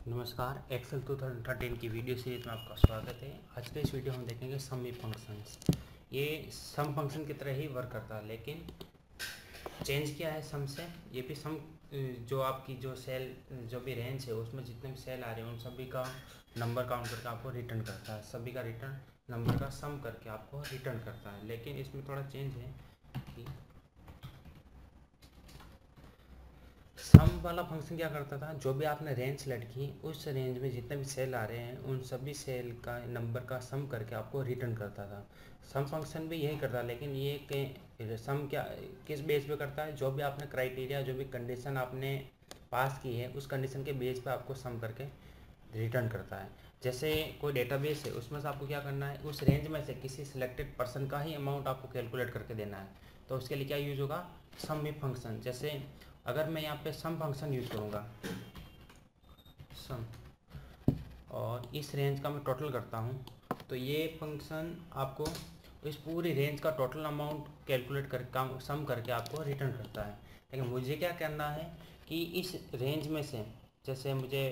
नमस्कार, एक्सेल 2013 की video series में आपका स्वागत है। आज के इस वीडियो में हम देखेंगे सम फंक्शंस। ये सम फंक्शन की तरह ही वर्क करता है, लेकिन चेंज क्या है सम से। ये भी सम जो आपकी जो सेल जो भी रेंज है उसमें जितने भी सेल आ रहे हैं उन सभी का नंबर काउंट करके आपको रिटर्न करता है। सभी का रिटर्न नंबर का सम करके आपको रिटर्न करता है, लेकिन इसमें थोड़ा चेंज है कि सम वाला फंक्शन क्या करता था, जो भी आपने रेंज सेलेक्ट की उस रेंज में जितने भी सेल आ रहे हैं उन सभी सेल का नंबर का सम करके आपको रिटर्न करता था। सम फंक्शन भी यही करता है, लेकिन ये सम क्या किस बेस पे करता है, जो भी आपने क्राइटेरिया जो भी कंडीशन आपने पास की है उस कंडीशन के बेस पे आपको सम करके रिटर्न करता है। जैसे कोई डेटाबेस है, उसमें से आपको क्या करना है, उस रेंज में से किसी सिलेक्टेड पर्सन का ही अमाउंट आपको कैलकुलेट करके देना है। तो उसके लिए क्या यूज होगा, सम इफ फंक्शन। जैसे अगर मैं यहाँ पे सम फंक्शन यूज करूँगा सम, और इस रेंज का मैं टोटल करता हूँ, तो ये फंक्शन आपको इस पूरी रेंज का टोटल अमाउंट कैलकुलेट करके सम करके आपको रिटर्न करता है। लेकिन मुझे क्या करना है कि इस रेंज में से, जैसे मुझे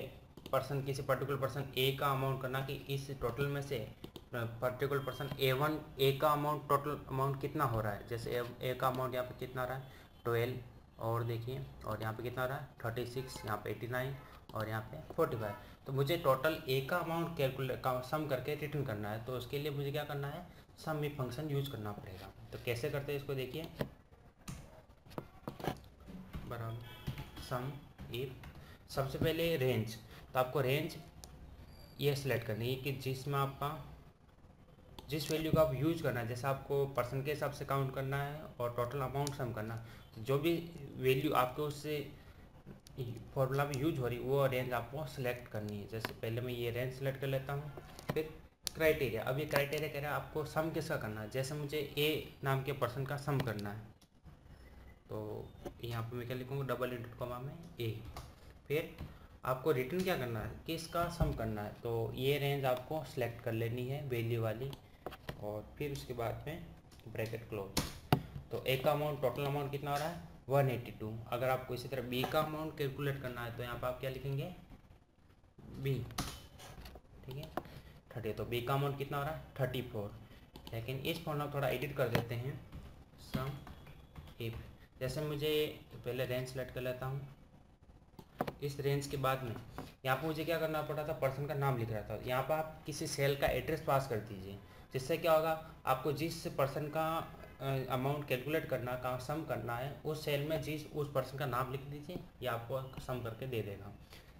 पर्सन किसी पर्टिकुलर पर्सन ए का अमाउंट करना, कि इस टोटल में से पर्टिकुलर पर्सन ए का अमाउंट टोटल अमाउंट कितना हो रहा है। जैसे ए का अमाउंट यहाँ पे कितना आ रहा है 12, और देखिए, और यहाँ पे कितना आ रहा है 36, यहाँ पे 89 और यहाँ पे 45। तो मुझे टोटल ए का अमाउंट कैलकुलेट का सम करके रिटर्न करना है। तो उसके लिए मुझे क्या करना है, सम इफ फंक्शन यूज करना पड़ेगा। तो कैसे करते हैं इसको देखिए, बराबर सम इफ, सबसे पहले रेंज। तो आपको रेंज ये सिलेक्ट करनी है कि जिसमें आपका जिस वैल्यू का आप यूज करना है, जैसे आपको पर्सन के हिसाब से काउंट करना है और टोटल अमाउंट सम करना है, तो जो भी वैल्यू आपको उससे फॉर्मूला में यूज हो रही वो रेंज आपको सेलेक्ट करनी है। जैसे पहले मैं ये रेंज सेलेक्ट कर लेता हूँ। फिर क्राइटेरिया, अब ये क्राइटेरिया कह रहा है आपको सम किसका करना है। जैसे मुझे ए नाम के पर्सन का सम करना है, तो यहाँ पे मैं क्या लिखूँगा, डबल इंटू कॉमा में ए। फिर आपको रिटर्न क्या करना है, किसका सम करना है, तो ये रेंज आपको सेलेक्ट कर लेनी है वैल्यू वाली, और फिर उसके बाद में ब्रैकेट क्लोज। तो ए का अमाउंट टोटल अमाउंट कितना हो रहा है 182। अगर आपको इसी तरह बी का अमाउंट कैलकुलेट करना है तो यहाँ पर आप क्या लिखेंगे बी, ठीक है 30। तो बी का अमाउंट कितना हो रहा है 34। लेकिन इस फॉर्मूला थोड़ा एडिट कर देते हैं, सम इफ। जैसे मुझे पहले रेंज सेलेक्ट कर लेता हूँ, इस रेंज के बाद में यहाँ पर मुझे क्या करना पड़ा था, पर्सन का नाम लिख रहा था। यहाँ पर आप किसी सेल का एड्रेस पास कर दीजिए, जिससे क्या होगा, आपको जिस पर्सन का अमाउंट कैलकुलेट करना का सम करना है उस सेल में जिस उस पर्सन का नाम लिख दीजिए, ये आपको सम करके दे देगा।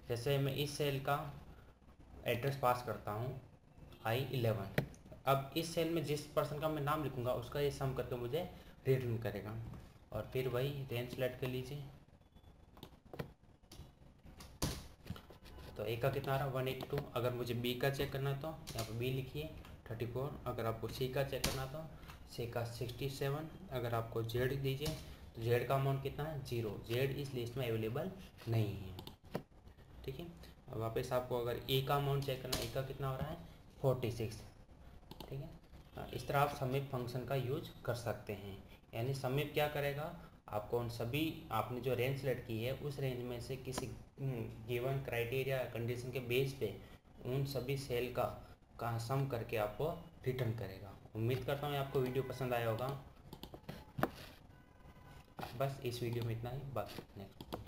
जैसे मैं इस सेल का एड्रेस पास करता हूँ I11। अब इस सेल में जिस पर्सन का मैं नाम लिखूँगा उसका ये सम करके मुझे रिटर्न करेगा। और फिर वही रेंज सेलेक्ट कर लीजिए, तो ए का कितना आ रहा है 182। अगर मुझे बी का चेक करना है तो यहाँ पर बी लिखिए 34। अगर आपको सी का चेक करना तो सी का 67। अगर आपको जेड दीजिए तो जेड का अमाउंट कितना है 0। जेड इस लिस्ट में अवेलेबल नहीं है, ठीक है। अब वापस आपको अगर ए का अमाउंट चेक करना है, ए का कितना हो रहा है 46, ठीक है। इस तरह आप समिप फंक्शन का यूज कर सकते हैं। यानी समिप क्या करेगा, आपको उन सभी आपने जो रेंज सेलेक्ट की है उस रेंज में से किसी गिवन क्राइटेरिया कंडीशन के बेस पे उन सभी सेल का सम करके आपको रिटर्न करेगा। उम्मीद करता हूँ आपको वीडियो पसंद आया होगा। बस इस वीडियो में इतना ही, बाकी नेक्स्ट।